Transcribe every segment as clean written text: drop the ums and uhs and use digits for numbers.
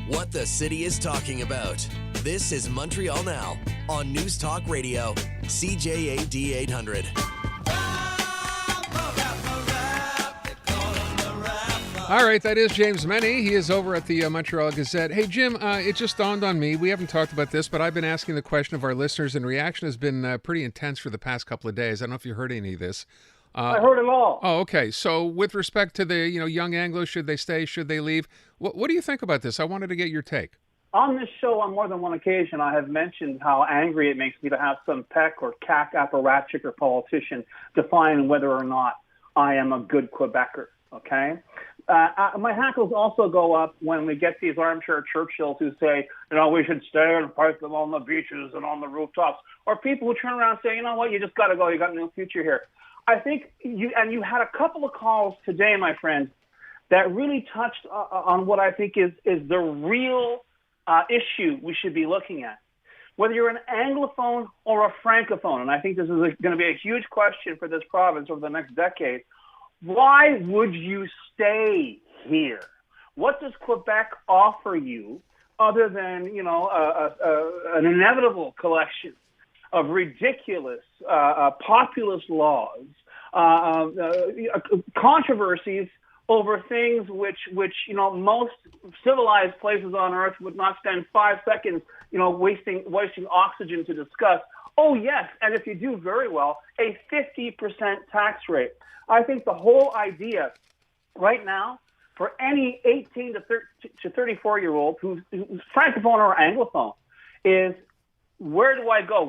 What the city is talking about. This is Montreal Now on News Talk Radio, CJAD 800. All right, that is James Mennie. He is over at the Montreal Gazette. Hey, Jim, it just dawned on me. We haven't talked about this, but I've been asking the question of our listeners, and reaction has been pretty intense for the past couple of days. I don't know if you heard any of this. I heard it all. Oh, okay. So with respect to the young Anglos, should they stay, should they leave? What do you think about this? I wanted to get your take. On this show, on more than one occasion, I have mentioned how angry it makes me to have some peck or cack apparatchik or politician define whether or not I am a good Quebecer, okay? My hackles also go up when we get these armchair Churchills who say, we should stay and fight them on the beaches and on the rooftops. Or people who turn around and say, you know what, you just got to go. You got no future here. I think you had a couple of calls today, my friend, that really touched on what I think is the real issue we should be looking at. Whether you're an Anglophone or a Francophone, and I think this is going to be a huge question for this province over the next decade, why would you stay here? What does Quebec offer you other than, an inevitable collection of ridiculous populist laws, controversies over things which most civilized places on earth would not spend 5 seconds wasting oxygen to discuss. Oh yes, and if you do very well, a 50% tax rate. I think the whole idea right now for any 18 to 34-year-old who's Francophone or Anglophone is, where do I go?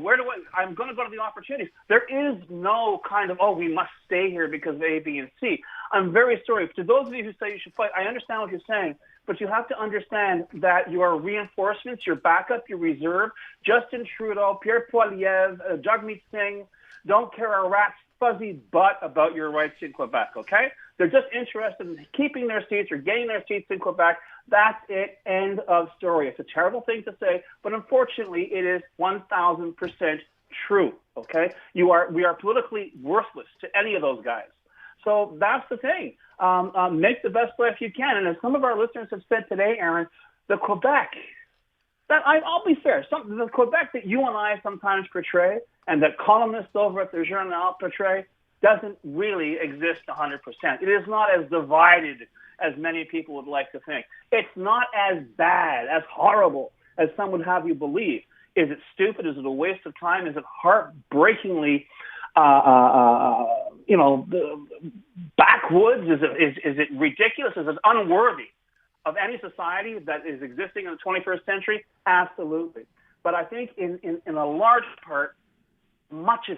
I'm going to go to the opportunities. There is no kind of, we must stay here because of A, B, and C. I'm very sorry. To those of you who say you should fight, I understand what you're saying, but you have to understand that your reinforcements, your backup, your reserve, Justin Trudeau, Pierre Poilievre, Jagmeet Singh, don't care a rat's fuzzy butt about your rights in Quebec, okay? They're just interested in keeping their seats or getting their seats in Quebec. That's it. End of story. It's a terrible thing to say, but unfortunately, it is 1,000% true, okay? We are politically worthless to any of those guys. So that's the thing. Make the best life you can. And as some of our listeners have said today, Aaron, the Quebec, I'll be fair, the Quebec that you and I sometimes portray and that columnists over at the Journal portray doesn't really exist 100%. It is not as divided as many people would like to think. It's not as bad, as horrible as some would have you believe. Is it stupid? Is it a waste of time? Is it heartbreakingly, backwoods? Is it ridiculous? Is it unworthy of any society that is existing in the 21st century? Absolutely. But I think in a large part, much of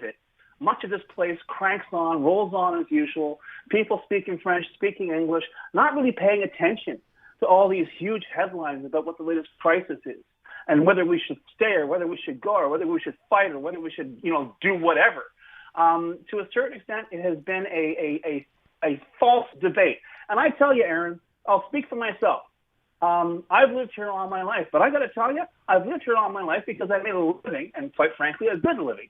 this place cranks on, rolls on as usual. People speaking French, speaking English, not really paying attention to all these huge headlines about what the latest crisis is and whether we should stay or whether we should go or whether we should fight or whether we should, do whatever. To a certain extent, it has been a false debate. And I tell you, Aaron, I'll speak for myself. I've lived here all my life, but I got to tell you, I've lived here all my life because I made a living, and quite frankly, a good living,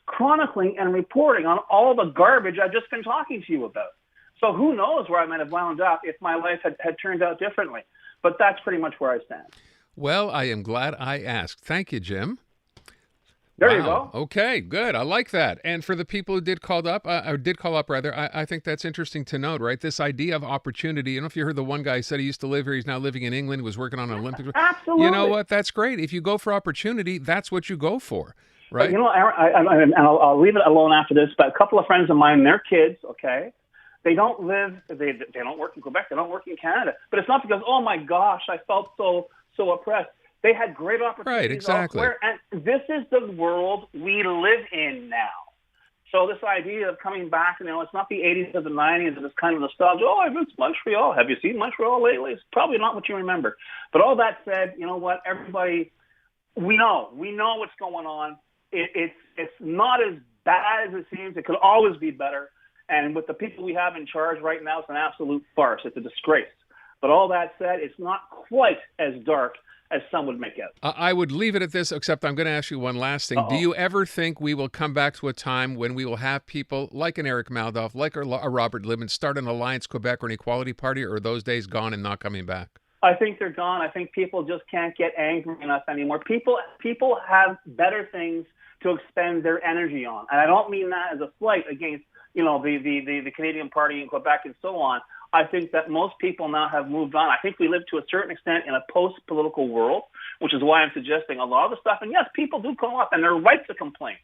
chronicling and reporting on all the garbage I've just been talking to you about. So who knows where I might have wound up if my life had turned out differently. But that's pretty much where I stand. Well, I am glad I asked. Thank you, Jim. There you go. Okay, good. I like that. And for the people who did call up, I think that's interesting to note, right? This idea of opportunity. I don't know if you heard the one guy said he used to live here. He's now living in England. He was working on an Olympics. Absolutely. You know what? That's great. If you go for opportunity, that's what you go for, right? Aaron, I'll leave it alone after this, but a couple of friends of mine, their kids, okay, they don't work in Quebec. They don't work in Canada. But it's not because, oh my gosh, I felt so oppressed. They had great opportunities. Right, exactly. Elsewhere, and this is the world we live in now. So this idea of coming back, it's not the 80s or the 90s, and it's kind of nostalgia. Oh, I miss Montreal. Have you seen Montreal lately? It's probably not what you remember. But all that said, you know what? Everybody, we know what's going on. It's not as bad as it seems. It could always be better. And with the people we have in charge right now, it's an absolute farce. It's a disgrace. But all that said, it's not quite as dark as some would make out. I would leave it at this, except I'm going to ask you one last thing. Do you ever think we will come back to a time when we will have people like an Eric Maldoff, like a Robert Libman, start an Alliance Quebec or an Equality Party, or are those days gone and not coming back? I think they're gone. I think people just can't get angry enough anymore. People have better things to expend their energy on, and I don't mean that as a slight against the Canadian Party in Quebec and so on. I think that most people now have moved on. I think we live to a certain extent in a post-political world, which is why I'm suggesting a lot of the stuff. And yes, people do come up, and they're right to complain.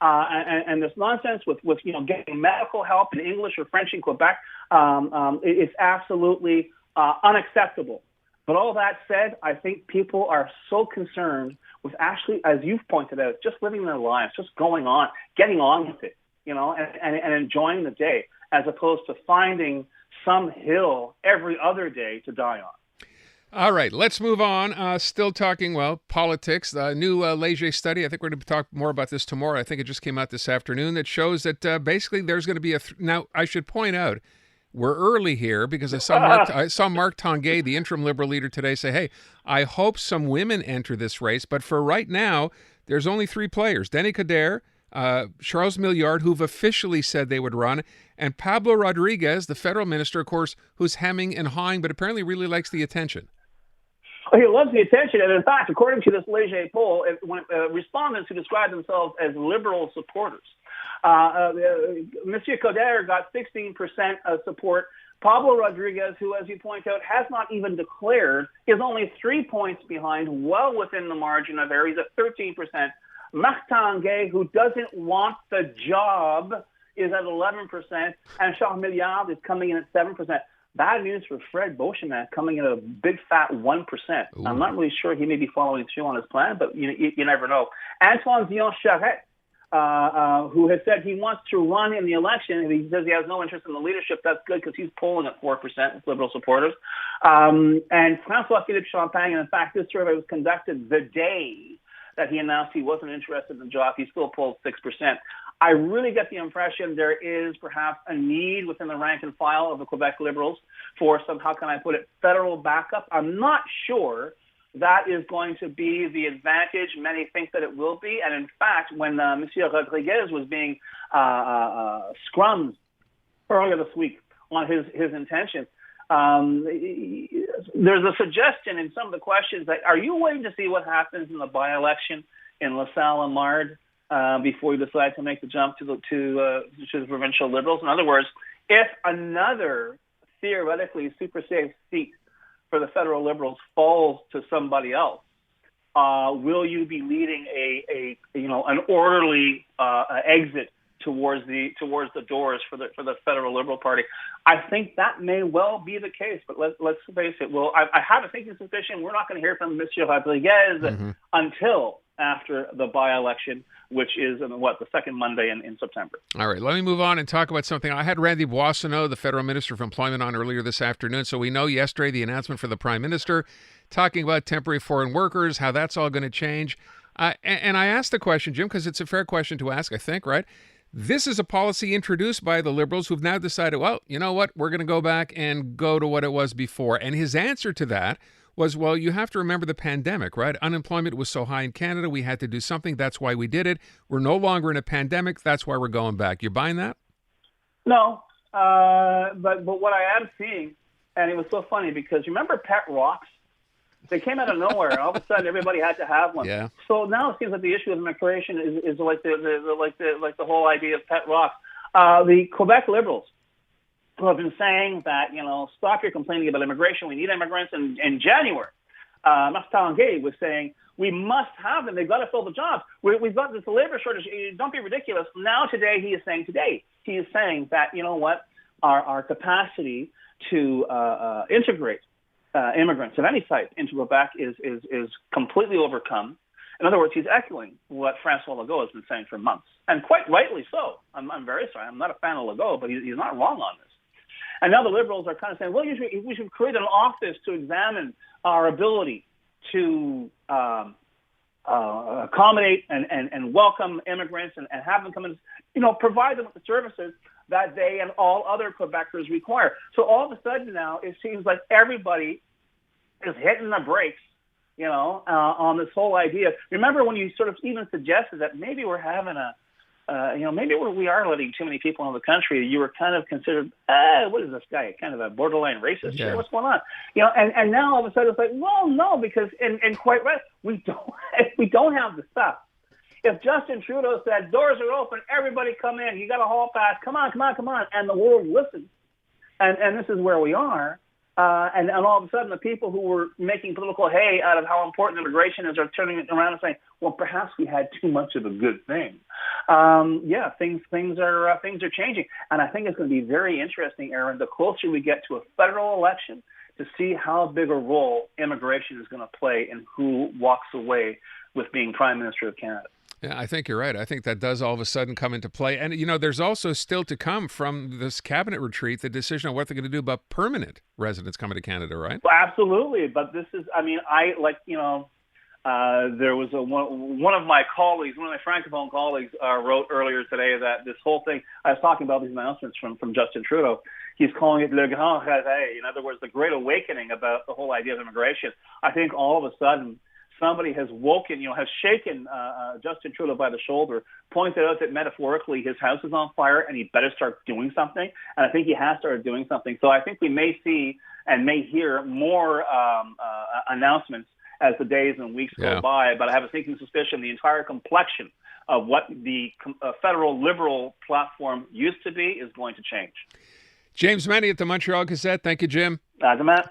And this nonsense with getting medical help in English or French in Quebec, it's absolutely unacceptable. But all that said, I think people are so concerned with actually, as you've pointed out, just living their lives, just going on, getting on with it, and enjoying the day, as opposed to finding some hill every other day to die on. All right, let's move on. Still talking, politics. The new Léger study, I think we're going to talk more about this tomorrow. I think it just came out this afternoon, that shows that basically there's going to be now, I should point out, we're early here because I saw Marc Tanguay, the interim Liberal leader, today say, hey, I hope some women enter this race. But for right now, there's only 3 players. Denis Coderre, Charles Milliard, who've officially said they would run, and Pablo Rodriguez, the federal minister, of course, who's hemming and hawing, but apparently really likes the attention. He loves the attention. And in fact, according to this Léger poll, respondents who describe themselves as Liberal supporters, Monsieur Coderre got 16% support. Pablo Rodriguez, who, as you point out, has not even declared, is only 3 points behind, well within the margin of error. He's at 13%. Marc Tanguay, who doesn't want the job, is at 11%. And Charles Milliard is coming in at 7%. Bad news for Fred Beauchemin, coming in at a big fat 1%. Ooh. I'm not really sure he may be following through on his plan, but you never know. Antoine Dion-Charette, who has said he wants to run in the election. He says he has no interest in the leadership. That's good because he's polling at 4% with Liberal supporters. And François-Philippe Champagne, and in fact, this survey was conducted the day that he announced he wasn't interested in the job. He still polled 6%. I really get the impression there is perhaps a need within the rank and file of the Quebec Liberals for some, how can I put it, federal backup. I'm not sure that is going to be the advantage many think that it will be. And in fact, when Monsieur Rodriguez was being scrummed earlier this week on his intentions, there's a suggestion in some of the questions that, are you waiting to see what happens in the by-election in LaSalle and Mard before you decide to make the jump to the provincial Liberals? In other words, if another theoretically super safe seat for the federal Liberals falls to somebody else, will you be leading an orderly exit towards the doors for the federal Liberal Party? I think that may well be the case, but let's face it. Well, I have a thinking suspicion we're not going to hear from Monsieur Rodriguez until after the by-election, which is the second Monday in September. All right, let me move on and talk about something. I had Randy Boissonneau, the federal minister for employment, on earlier this afternoon. So we know yesterday the announcement for the prime minister talking about temporary foreign workers, how that's all going to change. And I asked the question, Jim, because it's a fair question to ask, I think, right? This is a policy introduced by the Liberals who've now decided, well, you know what, we're going to go back and go to what it was before. And his answer to that was, well, you have to remember the pandemic, right? Unemployment was so high in Canada, we had to do something. That's why we did it. We're no longer in a pandemic. That's why we're going back. You buying that? No, but what I am seeing, and it was so funny because remember Pet Rocks? They came out of nowhere, and all of a sudden everybody had to have one. Yeah. So now it seems like the issue of immigration is like the whole idea of Pet Rocks. The Quebec Liberals who have been saying that, stop your complaining about immigration. We need immigrants. In January, Marc Tanguay was saying we must have them. They've got to fill the jobs. We've got this labor shortage. Don't be ridiculous. Now he is saying that, our capacity to integrate immigrants of any type into Quebec is completely overcome. In other words, he's echoing what François Legault has been saying for months, and quite rightly so. I'm very sorry. I'm not a fan of Legault, but he's not wrong on this. And now the Liberals are kind of saying, well, we should create an office to examine our ability to accommodate and welcome immigrants and have them come in, provide them with the services that they and all other Quebecers require. So all of a sudden now it seems like everybody is hitting the brakes, on this whole idea. Remember when you sort of even suggested that maybe we're having maybe we are letting too many people into the country. You were kind of considered, what is this guy? Kind of a borderline racist here? What's going on? And now all of a sudden it's like, well, no, because and quite right, we don't have the stuff. If Justin Trudeau said doors are open, everybody come in, you got a hall pass, come on, and the world listens, and this is where we are. And all of a sudden, the people who were making political hay out of how important immigration is are turning it around and saying, "Well, perhaps we had too much of a good thing." Things are changing, and I think it's going to be very interesting, Aaron, the closer we get to a federal election, to see how big a role immigration is going to play in who walks away with being Prime Minister of Canada. Yeah, I think you're right. I think that does all of a sudden come into play. And, there's also still to come from this cabinet retreat, the decision on what they're going to do about permanent residents coming to Canada, right? Well, absolutely. But this is, there was one of my colleagues, one of my Francophone colleagues wrote earlier today that this whole thing, I was talking about these announcements from Justin Trudeau. He's calling it le grand réveil. In other words, the great awakening about the whole idea of immigration. I think all of a sudden, somebody has has shaken Justin Trudeau by the shoulder, pointed out that metaphorically his house is on fire and he better start doing something. And I think he has started doing something. So I think we may see and may hear more announcements as the days and weeks go by. But I have a sneaking suspicion the entire complexion of what the federal Liberal platform used to be is going to change. James Mennie at the Montreal Gazette. Thank you, Jim. Matt.